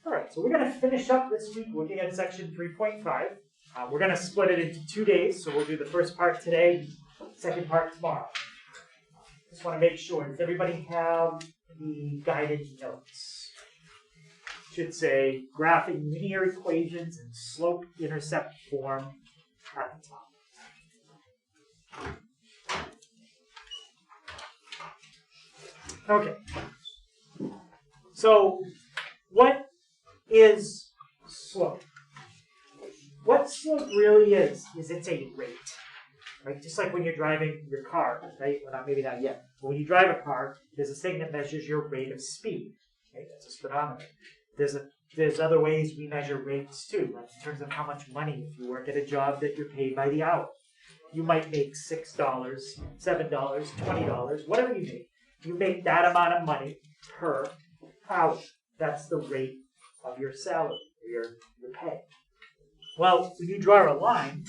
All right, so we're going to finish up this week looking at section 3.5. We're going to split it into 2 days, so we'll do the first part today, second part tomorrow. Just want to make sure, does everybody have the guided notes? Should say graphing linear equations in slope-intercept form at the top. Okay. So, what is slope? What slope really is it's a rate. Right? Just like when you're driving your car, right? Well, maybe not yet. But when you drive a car, there's this thing that measures your rate of speed. Right? That's a speedometer. There's other ways we measure rates too, like in terms of how much money. If you work at a job that you're paid by the hour, you might make $6, $7, $20, whatever you make. You make that amount of money per hour. That's the rate of your salary, or your pay. Well, when you draw a line,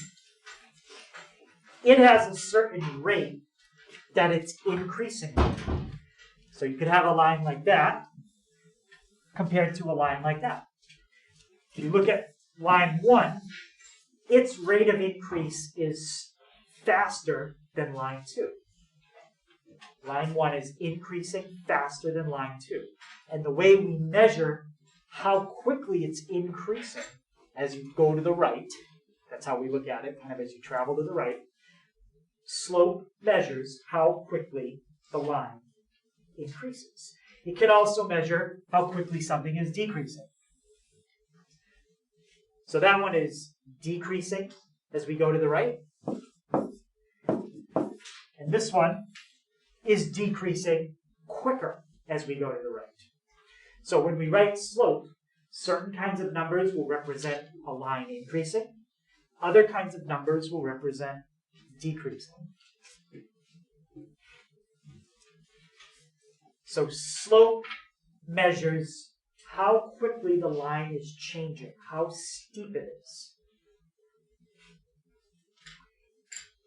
it has a certain rate that it's increasing. So you could have a line like that compared to a line like that. If you look at line 1, its rate of increase is faster than line 2. Line 1 is increasing faster than line 2. And the way we measure how quickly it's increasing as you go to the right, that's how we look at it, kind of as you travel to the right, slope measures how quickly the line increases. It can also measure how quickly something is decreasing. So that one is decreasing as we go to the right. And this one is decreasing quicker as we go to the right. So when we write slope, certain kinds of numbers will represent a line increasing. Other kinds of numbers will represent decreasing. So slope measures how quickly the line is changing, how steep it is.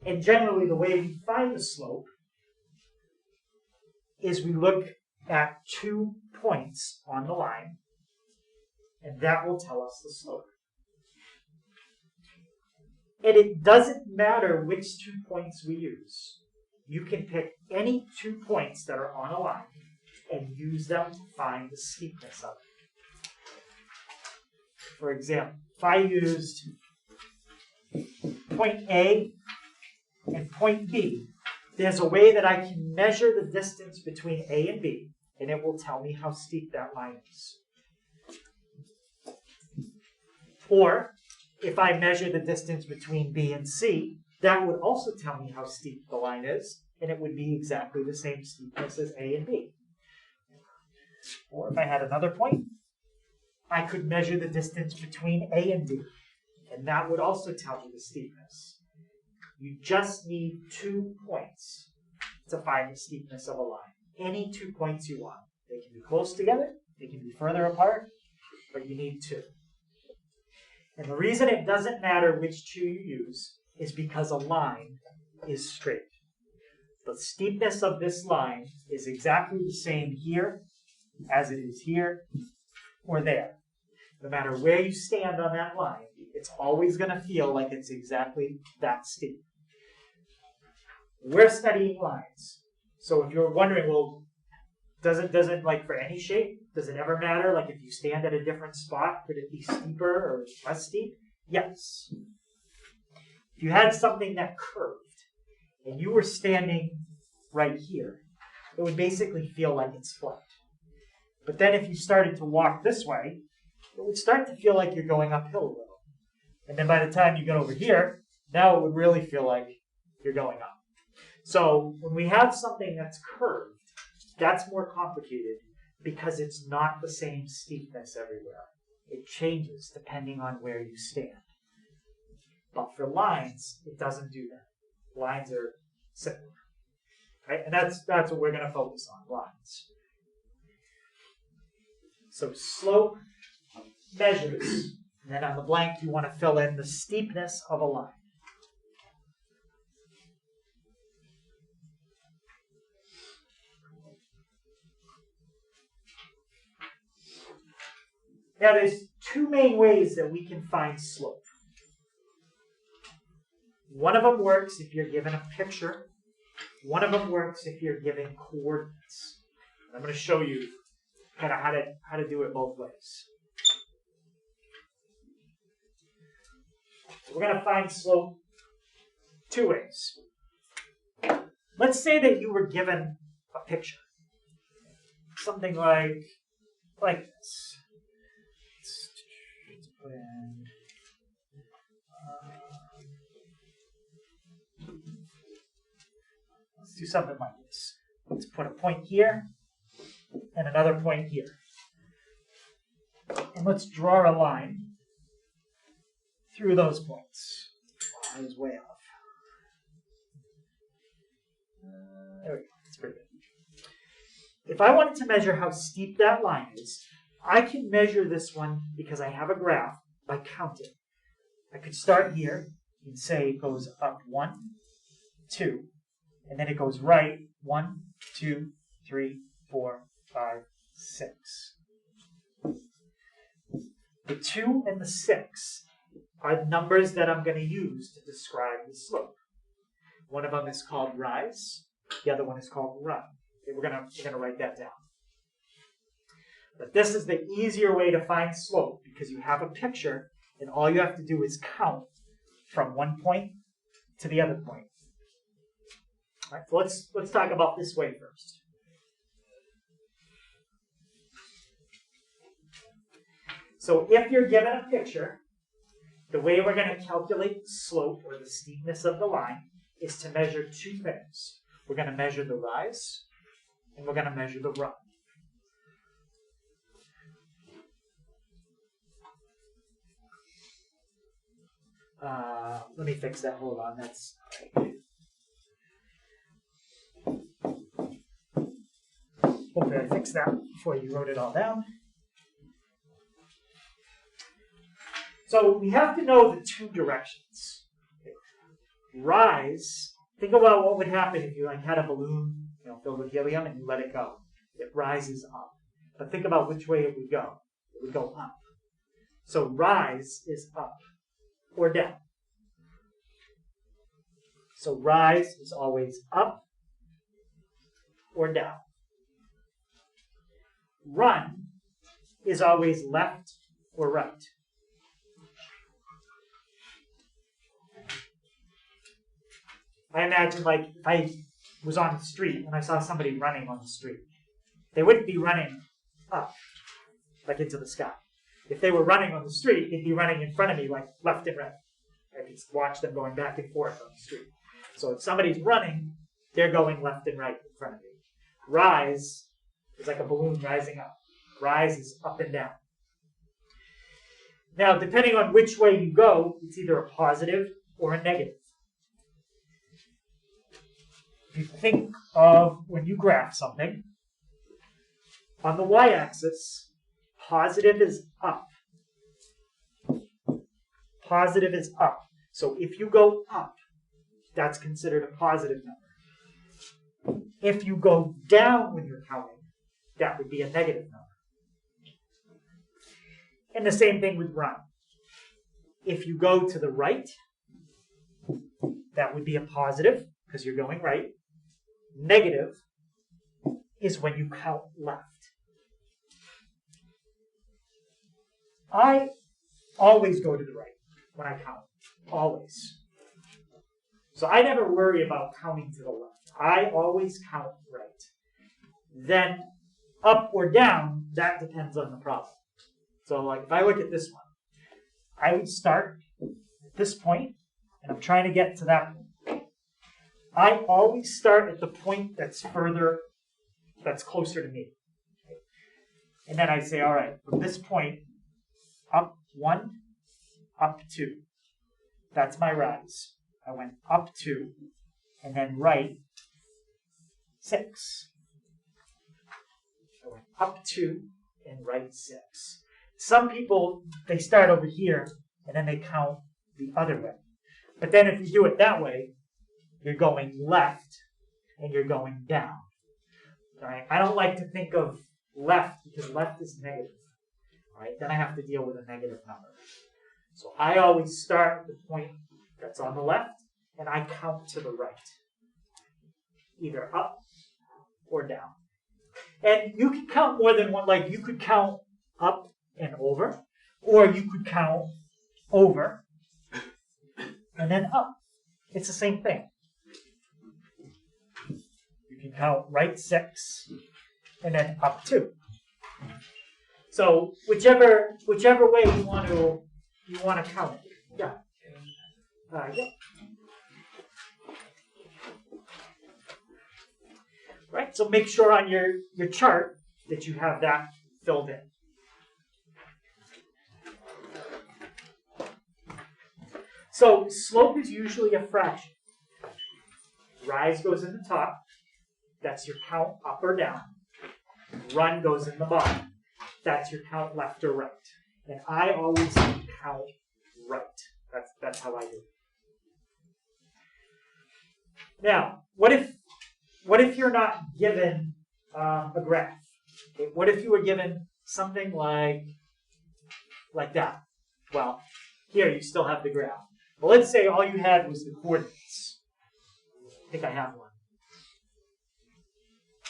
And generally the way we find the slope is we look at 2 points on the line, and that will tell us the slope. And it doesn't matter which 2 points we use. You can pick any 2 points that are on a line and use them to find the steepness of it. For example, if I used point A and point B, there's a way that I can measure the distance between A and B, and it will tell me how steep that line is. Or, if I measure the distance between B and C, that would also tell me how steep the line is, and it would be exactly the same steepness as A and B. Or if I had another point, I could measure the distance between A and D, and that would also tell me the steepness. You just need 2 points to find the steepness of a line. Any 2 points you want. They can be close together, they can be further apart, but you need 2. And the reason it doesn't matter which 2 you use is because a line is straight. The steepness of this line is exactly the same here as it is here or there. No matter where you stand on that line, it's always going to feel like it's exactly that steep. We're studying lines. So if you're wondering, well, does it like for any shape, does it ever matter? Like if you stand at a different spot, could it be steeper or less steep? Yes. If you had something that curved and you were standing right here, it would basically feel like it's flat. But then if you started to walk this way, it would start to feel like you're going uphill a little. And then by the time you get over here, now it would really feel like you're going up. So when we have something that's curved, that's more complicated because it's not the same steepness everywhere. It changes depending on where you stand. But for lines, it doesn't do that. Lines are simple. Right? And that's what we're going to focus on, lines. So slope measures, and then on the blank you want to fill in the steepness of a line. Now there's two main ways that we can find slope. One of them works if you're given a picture. One of them works if you're given coordinates. I'm going to show you kind of how to do it both ways. So we're going to find slope two ways. Let's say that you were given a picture. Something like this. Let's put in, let's do something like this. Let's put a point here and another point here. And let's draw a line through those points. Wow, I was way off. There we go. That's pretty good. If I wanted to measure how steep that line is, I can measure this one because I have a graph by counting. I could start here and say it goes up 1, 2, and then it goes right 1, 2, 3, 4, 5, 6. The 2 and the 6 are numbers that I'm going to use to describe the slope. One of them is called rise. The other one is called run. Okay, we're gonna write that down. But this is the easier way to find slope because you have a picture and all you have to do is count from one point to the other point. All right, so let's talk about this way first. So if you're given a picture, the way we're going to calculate the slope or the steepness of the line is to measure two things. We're going to measure the rise and we're going to measure the run. Let me fix that. Hold on. That's all right. Hopefully I fixed that before you wrote it all down. So we have to know the two directions. Rise, think about what would happen if you had a balloon filled with helium and you let it go. It rises up. But think about which way it would go. It would go up. So rise is up or down. So rise is always up or down. Run is always left or right. I imagine if I was on the street and I saw somebody running on the street, they wouldn't be running up, into the sky. If they were running on the street, they'd be running in front of me, left and right. I could watch them going back and forth on the street. So if somebody's running, they're going left and right in front of me. Rise is like a balloon rising up. Rise is up and down. Now, depending on which way you go, it's either a positive or a negative. If you think of when you graph something, on the y-axis, positive is up. Positive is up. So if you go up, that's considered a positive number. If you go down when you're counting, that would be a negative number. And the same thing with run. If you go to the right, that would be a positive because you're going right. Negative is when you count left. I always go to the right when I count. Always. So I never worry about counting to the left. I always count right. Then up or down, that depends on the problem. So if I look at this one, I would start at this point, and I'm trying to get to that point. I always start at the point that's closer to me. And then I say, all right, from this point, up 1, up 2. That's my rise. I went up 2, and then right 6. I went up 2 and right 6. Some people, they start over here, and then they count the other way. But then if you do it that way, you're going left, and you're going down. All right? I don't like to think of left, because left is negative. right? Then I have to deal with a negative number. So I always start with the point that's on the left, and I count to the right, either up or down. And you can count more than one, like you could count up and over, or you could count over and then up. It's the same thing. You can count right 6 and then up 2. So whichever way you want to count it. Yeah. Yeah. Right. So make sure on your chart that you have that filled in. So slope is usually a fraction. Rise goes in the top. That's your count up or down. Run goes in the bottom. That's your count left or right. And I always count right. That's how I do it. Now, what if you're not given a graph? Okay, what if you were given something like that? Well, here you still have the graph. Well, let's say all you had was the coordinates. I think I have one.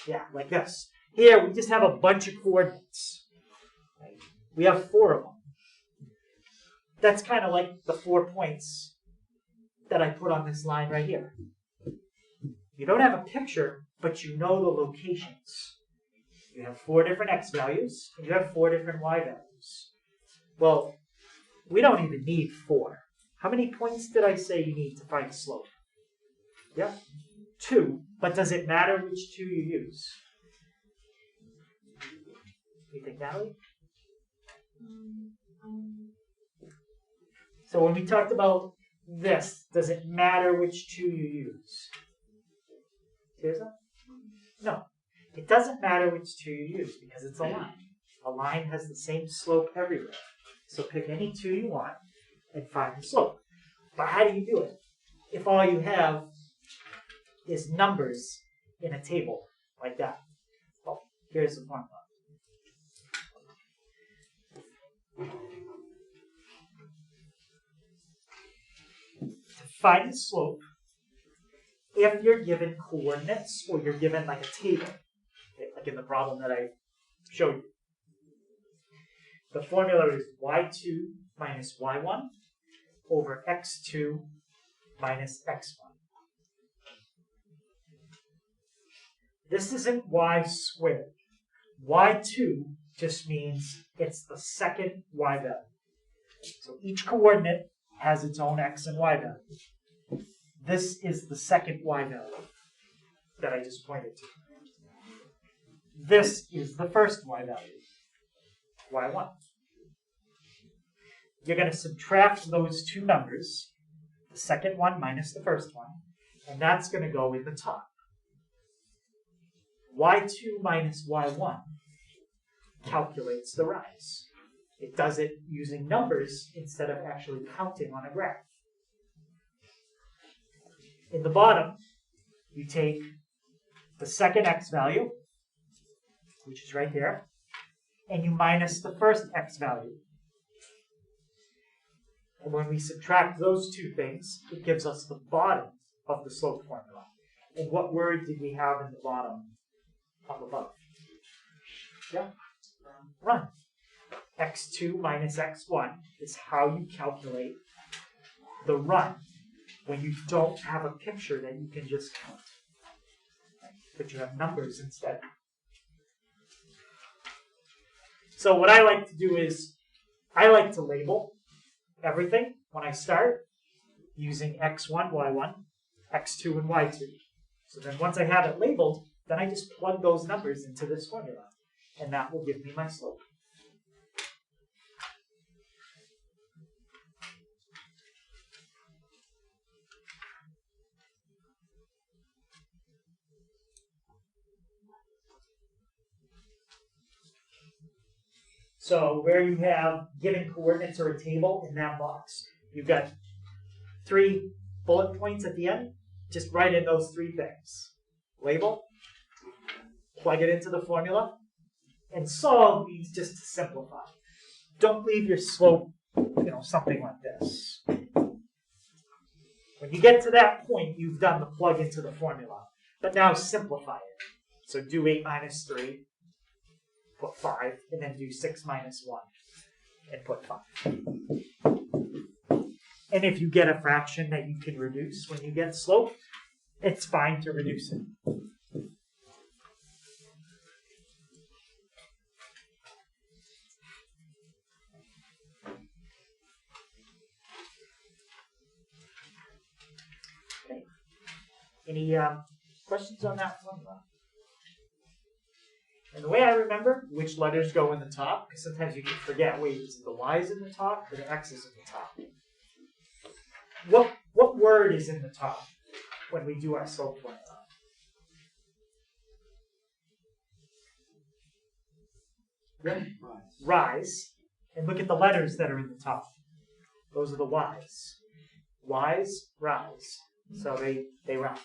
Yeah, like this. Here, we just have a bunch of coordinates. Right? We have 4 of them. That's kind of like the 4 points that I put on this line right here. You don't have a picture, but you know the locations. You have 4 different x values, and you have 4 different y values. Well, we don't even need 4. How many points did I say you need to find the slope? Yeah, 2. But does it matter which 2 you use? You think, Natalie? So when we talked about this, does it matter which 2 you use? Tirza? No. It doesn't matter which 2 you use because it's a line. A line has the same slope everywhere. So pick any 2 you want and find the slope. But how do you do it? If all you have is numbers in a table like that. Oh, here's the formula. To find the slope, if you're given coordinates or you're given like a table, okay, like in the problem that I showed you, the formula is y2 minus y1 over x2 minus x1. This isn't y squared. y2 just means it's the second y value. So each coordinate has its own x and y value. This is the second y value that I just pointed to. This is the first y value, y1. You're going to subtract those 2 numbers, the second one minus the first one, and that's going to go in the top. y2 minus y1 calculates the rise. It does it using numbers instead of actually counting on a graph. In the bottom, you take the second x value, which is right there, and you minus the first x value. And when we subtract those 2 things, it gives us the bottom of the slope formula. And what word did we have in the bottom up above? Yeah, run. x2 minus x1 is how you calculate the run when you don't have a picture that you can just count, but you have numbers instead. So what I like to do is I like to label everything when I start using x1, y1, x2, and y2. So then once I have it labeled, then I just plug those numbers into this formula, and that will give me my slope. So where you have given coordinates or a table in that box, you've got 3 bullet points at the end. Just write in those 3 things. Label, plug it into the formula, and solve means just to simplify. don't leave your slope, something like this. When you get to that point, you've done the plug into the formula. But now simplify it. So do 8 minus 3, put 5, and then do 6 minus 1, and put 5. And if you get a fraction that you can reduce when you get slope, it's fine to reduce it. Okay. Any questions on that formula? And the way I remember which letters go in the top, because sometimes you can forget, wait, is it the Y's in the top or the X's in the top? What word is in the top when we do our slope formula? Yeah. Rise. And look at the letters that are in the top. Those are the Y's. Y's, rise. So they rhyme.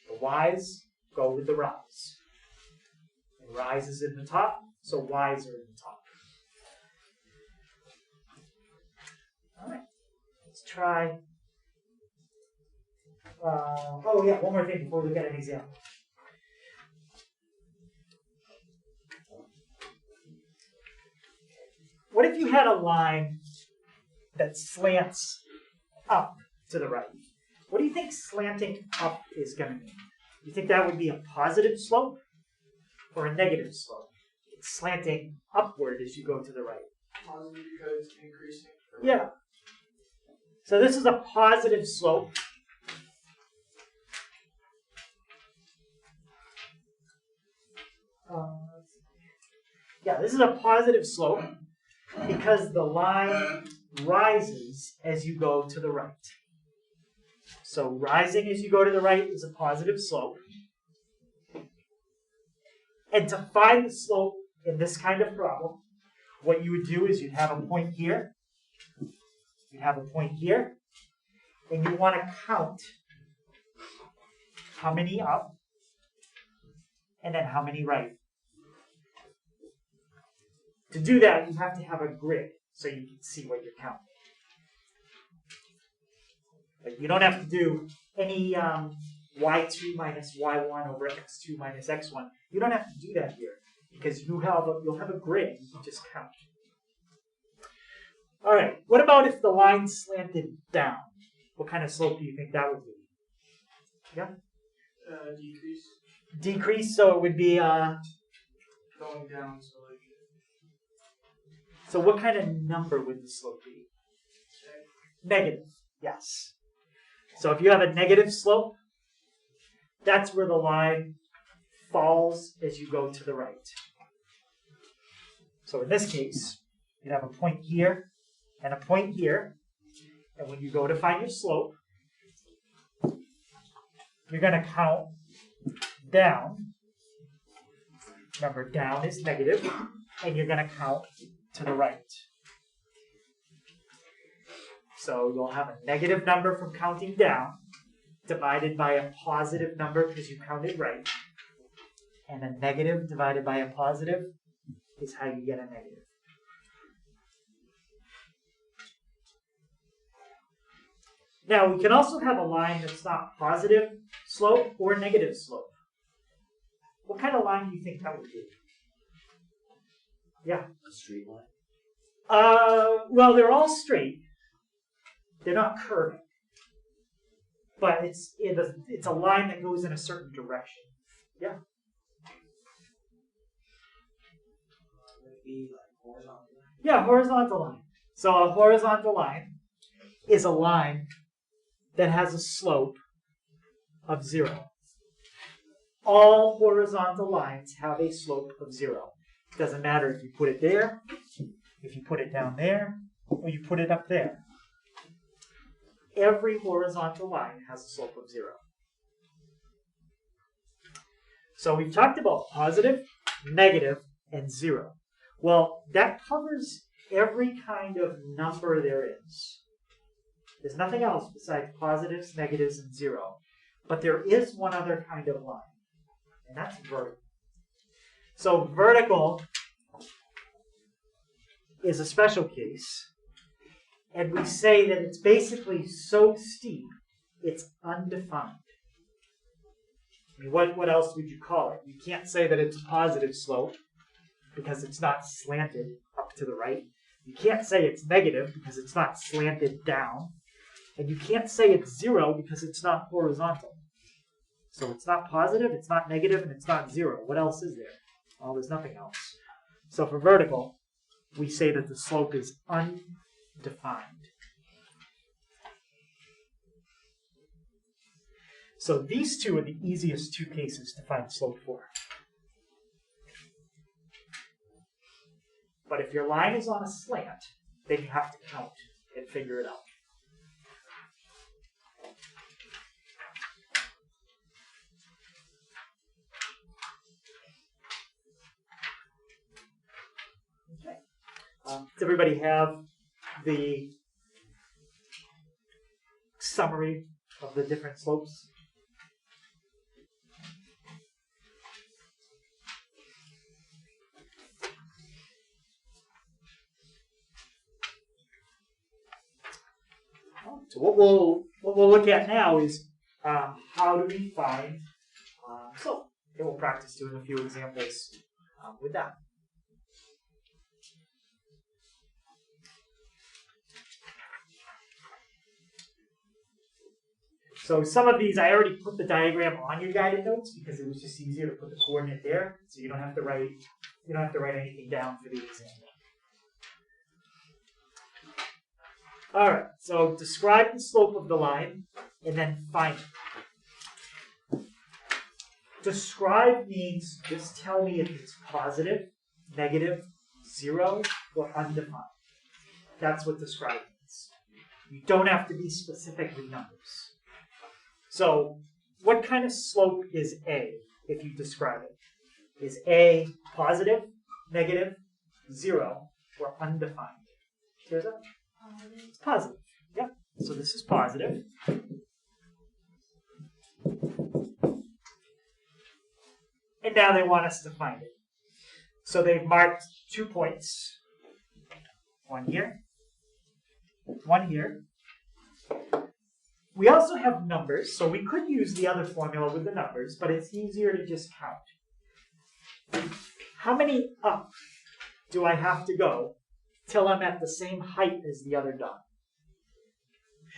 The Y's go with the rise. And rise is in the top, so Y's are in the top. All right. Let's try. One more thing before we look at an example. What if you had a line that slants up to the right? What do you think slanting up is going to mean? You think that would be a positive slope or a negative slope? It's slanting upward as you go to the right. Positive because it's increasing. Yeah. So this is a positive slope. This is a positive slope because the line rises as you go to the right. So rising as you go to the right is a positive slope. And to find the slope in this kind of problem, what you would do is you'd have a point here. You'd have a point here. And you want to count how many up and then how many right. To do that, you have to have a grid so you can see what you're counting. But you don't have to do any y2 minus y1 over x2 minus x1. You don't have to do that here because you'll have a grid. You can just count. All right. What about if the line slanted down? What kind of slope do you think that would be? Yeah. Decrease. Decrease. So it would be Going down. So what kind of number would the slope be? Negative. Yes. So if you have a negative slope, that's where the line falls as you go to the right. So in this case, you'd have a point here and a point here. And when you go to find your slope, you're going to count down. Remember, down is negative. And you're going to count to the right. So you'll have a negative number from counting down divided by a positive number because you counted right. And a negative divided by a positive is how you get a negative. Now, we can also have a line that's not positive slope or negative slope. What kind of line do you think that would be? Yeah. A straight line? Well, they're all straight. They're not curving. But it's a line that goes in a certain direction. Yeah. Would it be like horizontal line? Yeah, horizontal line. So a horizontal line is a line that has a slope of 0. All horizontal lines have a slope of 0. It doesn't matter if you put it there, if you put it down there, or you put it up there. Every horizontal line has a slope of 0. So we've talked about positive, negative, and 0. Well, that covers every kind of number there is. There's nothing else besides positives, negatives, and 0. But there is one other kind of line, and that's vertical. So vertical is a special case, and we say that it's basically so steep, it's undefined. I mean, what else would you call it? You can't say that it's a positive slope because it's not slanted up to the right. You can't say it's negative because it's not slanted down. And you can't say it's zero because it's not horizontal. So it's not positive, it's not negative, and it's not zero. What else is there? Well, there's nothing else. So for vertical, we say that the slope is undefined. So these two are the easiest two cases to find slope for. But if your line is on a slant, then you have to count and figure it out. Okay. Does everybody have the summary of the different slopes? So what we'll look at now is how do we find slope. And we'll practice doing a few examples with that. So some of these, I already put the diagram on your guided notes because it was just easier to put the coordinate there, so you don't have to write anything down for the example. All right, so describe the slope of the line and then find it. Describe means just tell me if it's positive, negative, zero, or undefined. That's what describe means. You don't have to be specifically numbers. So what kind of slope is A if you describe it? Is A positive, negative, zero, or undefined? Here's that. It's positive. Yeah. So this is positive. And now they want us to find it. So they've marked 2 points. One here. One here. We also have numbers, so we could use the other formula with the numbers, but it's easier to just count. How many up do I have to go till I'm at the same height as the other dot?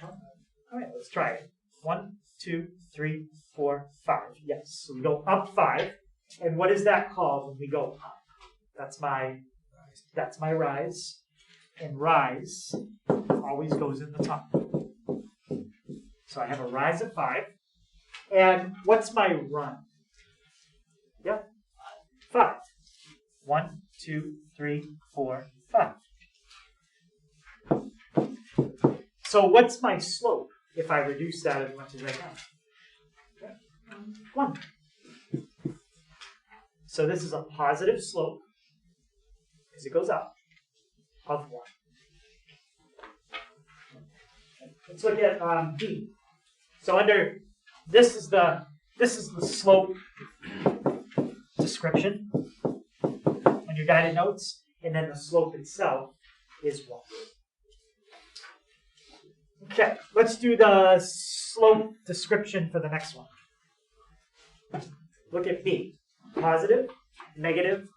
All right, let's try it. 1, 2, 3, 4, 5. Yes, so we go up 5. And what is that called when we go up? That's my rise. And rise always goes in the top. So I have a rise of 5. And what's my run? Yeah, 5. 1, 2, 3, 4, 5. So what's my slope if I reduce that as much as I can? 1. So this is a positive slope, because it goes up, of 1. Let's look at B. So under this is the slope description on your guided notes, and then the slope itself is 1. Okay, let's do the slope description for the next one. Look at B. Positive, negative,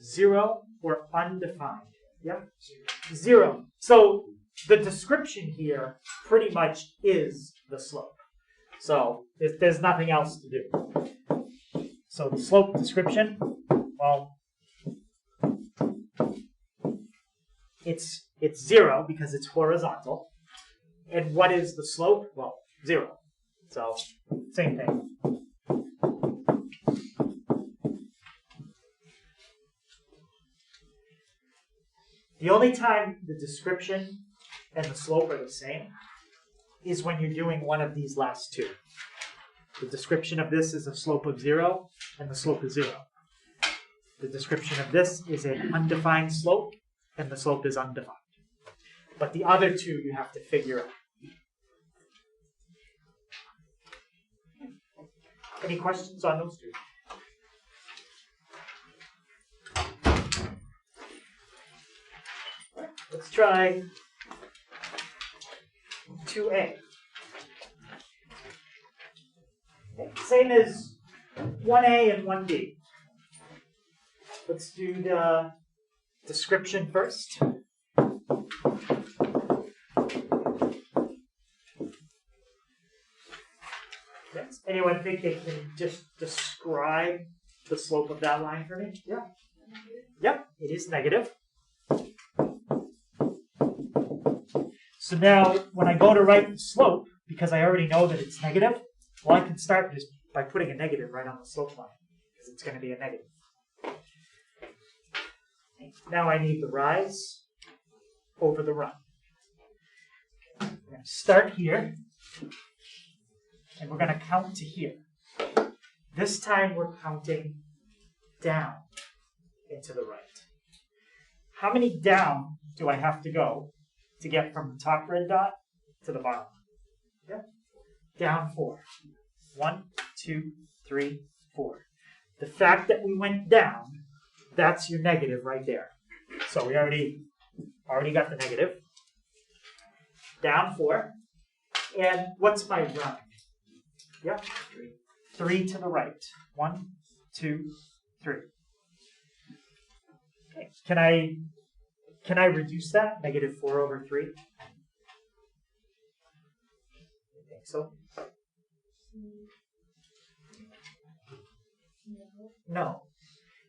0, or undefined. Yeah? 0. So the description here pretty much is the slope. So there's nothing else to do. So the slope description, well, it's 0 because it's horizontal. And what is the slope? Well, 0. So same thing. The only time the description and the slope are the same is when you're doing one of these last two. The description of this is a slope of 0, and the slope is 0. The description of this is an undefined slope, and the slope is undefined. But the other two you have to figure out. Any questions on those two? Let's try 2a. Okay, same as 1a and 1b. Let's do the description first. Does anyone think they can just describe the slope of that line for me? Yeah. Yep, it is negative. So now, when I go to write the slope, because I already know that it's negative, well, I can start just by putting a negative right on the slope line, because it's going to be a negative. Now I need the rise over the run. I'm going to start here, and we're going to count to here. This time we're counting down and to the right. How many down do I have to go to get from the top red dot to the bottom? Yeah. Down 4. 1, 2, 3, 4. The fact that we went down, that's your negative right there. So we already got the negative. Down 4. And what's my run? Yep. 3 to the right. 1, 2, 3. Okay. Can I reduce that? Negative 4 over 3? I think so. No.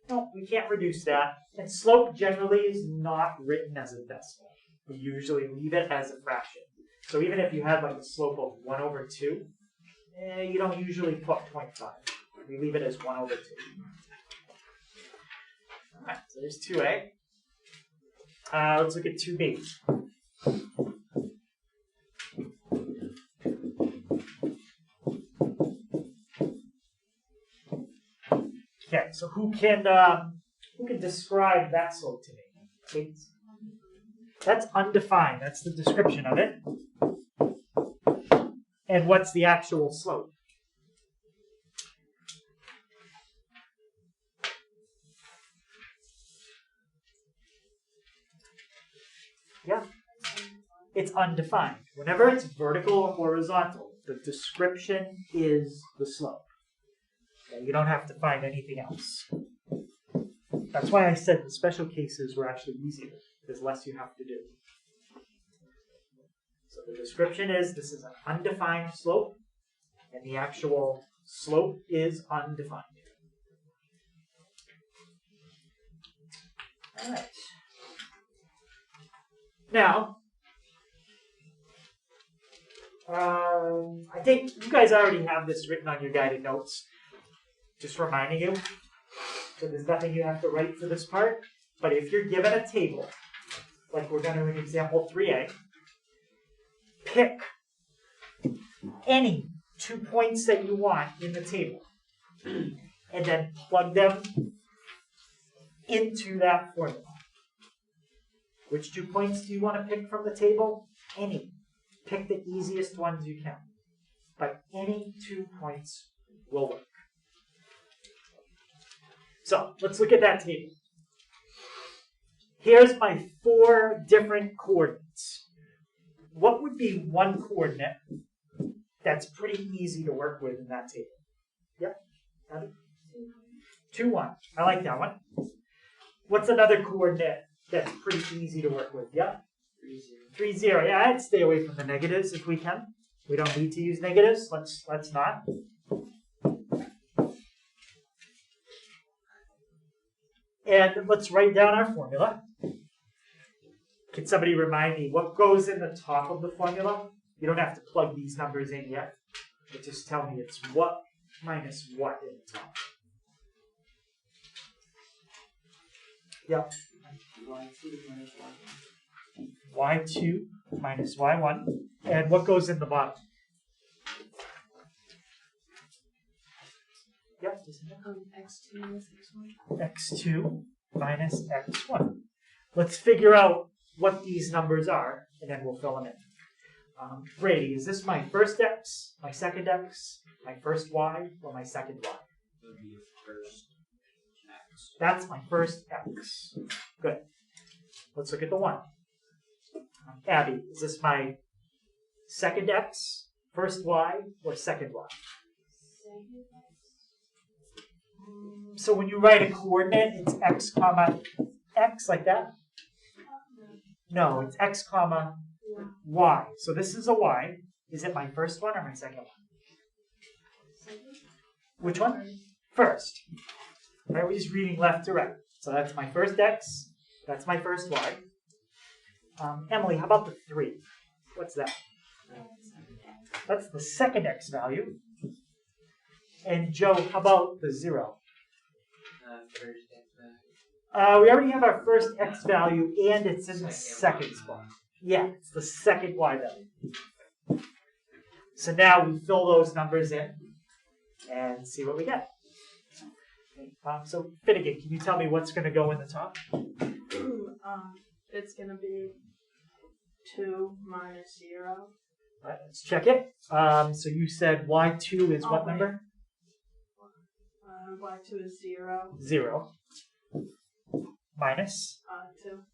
No, we can't reduce that. And slope generally is not written as a decimal. We usually leave it as a fraction. So even if you had like a slope of 1 over 2, you don't usually put 0.5. We leave it as 1 over 2. All right, so there's 2a. Let's look at 2b. Okay, so who can describe that slope to me? Okay. That's undefined. That's the description of it. And what's the actual slope? Yeah, it's undefined. Whenever it's vertical or horizontal, the description is the slope. Okay, you don't have to find anything else. That's why I said the special cases were actually easier. There's less you have to do. So the description is this is an undefined slope, and the actual slope is undefined. All right. Now, I think you guys already have this written on your guided notes. Just reminding you. So there's nothing you have to write for this part. But if you're given a table, like we're going to in example 3a, pick any 2 points that you want in the table and then plug them into that formula. Which 2 points do you want to pick from the table? Any. Pick the easiest ones you can. But any 2 points will work. So let's look at that table. Here's my 4 different coordinates. What would be one coordinate that's pretty easy to work with in that table? Yep. 2, 1. I like that one. What's another coordinate that's pretty easy to work with? Yep. 3, 0. Yeah, I'd stay away from the negatives if we can. We don't need to use negatives. Let's not. And let's write down our formula. Can somebody remind me what goes in the top of the formula? You don't have to plug these numbers in yet, but just tell me it's what minus what in the top. Yep. y2 minus y1. And what goes in the bottom? Yep. x2 minus x1. x2 minus x1. Let's figure out what these numbers are, and then we'll fill them in. Brady, is this my first x, my second x, my first y, or my second y? It would be your first x. That's my first x. Good. Let's look at the 1. Abby, is this my second x, first y, or second y? So when you write a coordinate, it's x comma x like that? No, it's x comma y. So this is a y. Is it my first one or my second one? Which one? First. Right, we're just reading left to right. So that's my first x. That's my first y. Emily, how about the 3? What's that? That's the second x value. And Joe, how about the 0? First x. We already have our first x value, and it's in the second spot. Yeah, it's the second y value. So now we fill those numbers in and see what we get. So Finnegan, can you tell me what's going to go in the top? It's gonna be 2 minus 0. All right, let's check it. So you said y2 is what wait. number? Y2 is 0. 0. Minus 2.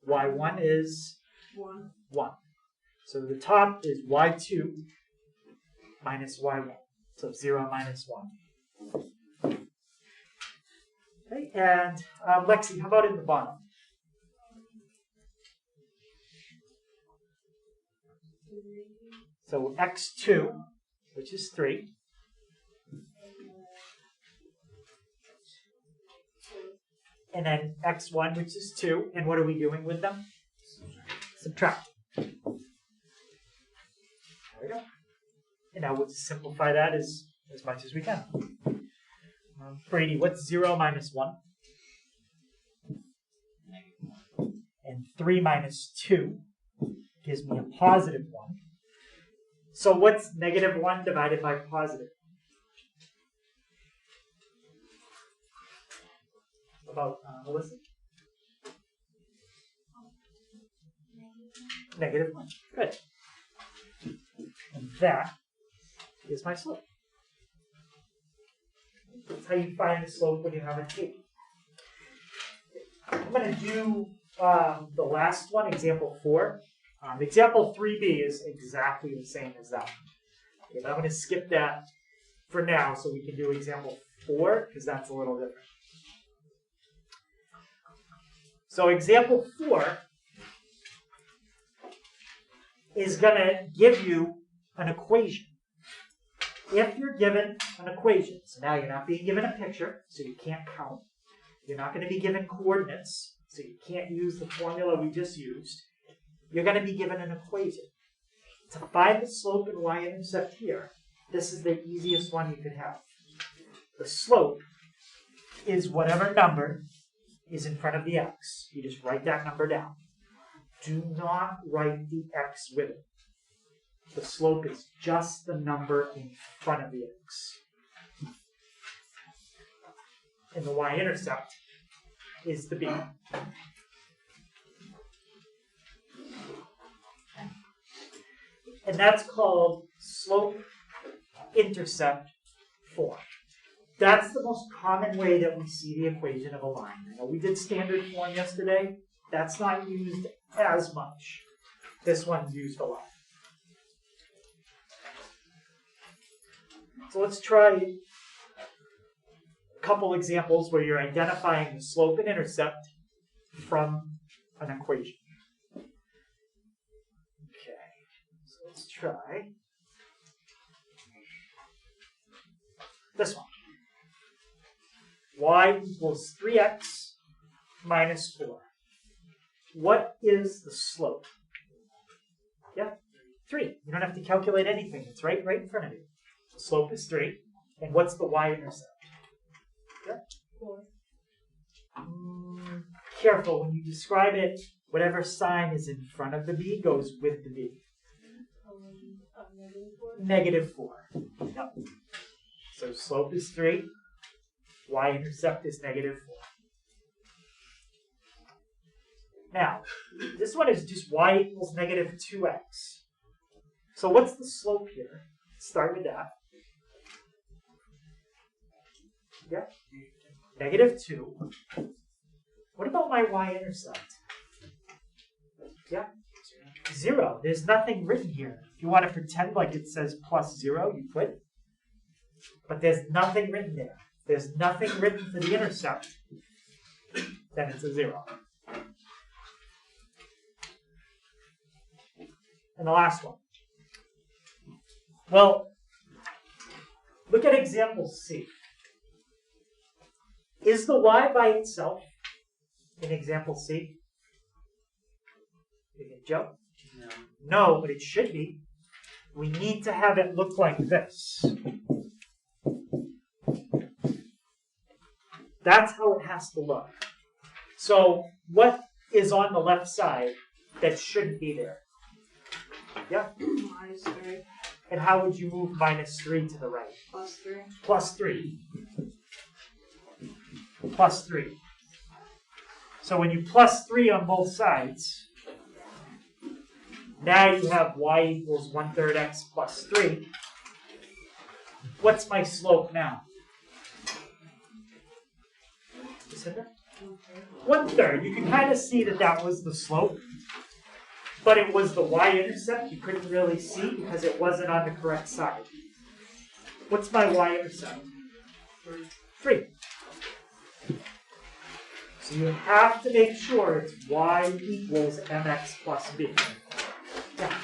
y1 is 1. 1. So the top is y2 minus y1. So 0 minus 1. Okay, and Lexi, how about in the bottom? So x2, which is 3. And then x1, which is 2. And what are we doing with them? Subtract. There we go. And now we'll just simplify that as much as we can. Brady, what's 0 minus 1? And 3 minus 2 gives me a positive 1. So what's negative 1 divided by positive? About Melissa? Negative 1. Good. And that is my slope. That's how you find the slope when you have a tape. I'm going to do the last one, example 4. Example 3b is exactly the same as that one. Okay, but I'm going to skip that for now so we can do example 4 because that's a little different. So example 4 is going to give you an equation. If you're given an equation, so now you're not being given a picture, so you can't count. You're not going to be given coordinates, so you can't use the formula we just used. You're going to be given an equation. To find the slope and y-intercept here, this is the easiest one you could have. The slope is whatever number is in front of the x. You just write that number down. Do not write the x with it. The slope is just the number in front of the x. And the y-intercept is the b. And that's called slope-intercept form. That's the most common way that we see the equation of a line. I know we did standard form yesterday. That's not used as much. This one's used a lot. So let's try a couple examples where you're identifying the slope and intercept from an equation. Okay, so let's try this one. Y equals 3x minus 4. What is the slope? Yeah, 3. You don't have to calculate anything. It's right in front of you. The slope is 3. And what's the y-intercept? Yeah? 4. Careful, when you describe it, whatever sign is in front of the b goes with the b. Negative 4. -4. Yep. So slope is 3. Y-intercept is -4. Now, this one is just y equals -2x. So what's the slope here? Start with that. Yeah. -2. What about my y-intercept? Yeah. 0. There's nothing written here. If you want to pretend like it says plus 0, you could. But there's nothing written there. There's nothing written for the intercept. Then it's a 0. And the last one. Well, look at example C. Is the y by itself in example C? Joe? No, but it should be. We need to have it look like this. That's how it has to look. So what is on the left side that shouldn't be there? Yeah? Minus 3. And how would you move minus 3 to the right? Plus 3. Plus 3. Plus 3. So when you plus 3 on both sides, now you have y equals 1/3 x plus 3. What's my slope now? Isn't it? 1/3. You can kind of see that that was the slope, but it was the y-intercept. You couldn't really see because it wasn't on the correct side. What's my y-intercept? 3. So you have to make sure it's y equals mx plus b. Yeah.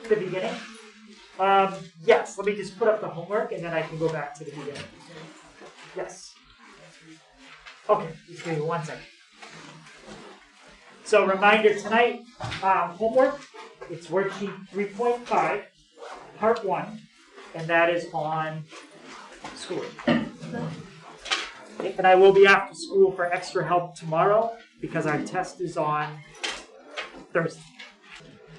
The beginning? Yes, let me just put up the homework and then I can go back to the beginning. Yes. Okay, just give me 1 second. So reminder tonight, homework, it's worksheet 3.5, part 1, and that is on school. And I will be after school for extra help tomorrow because our test is on Thursday.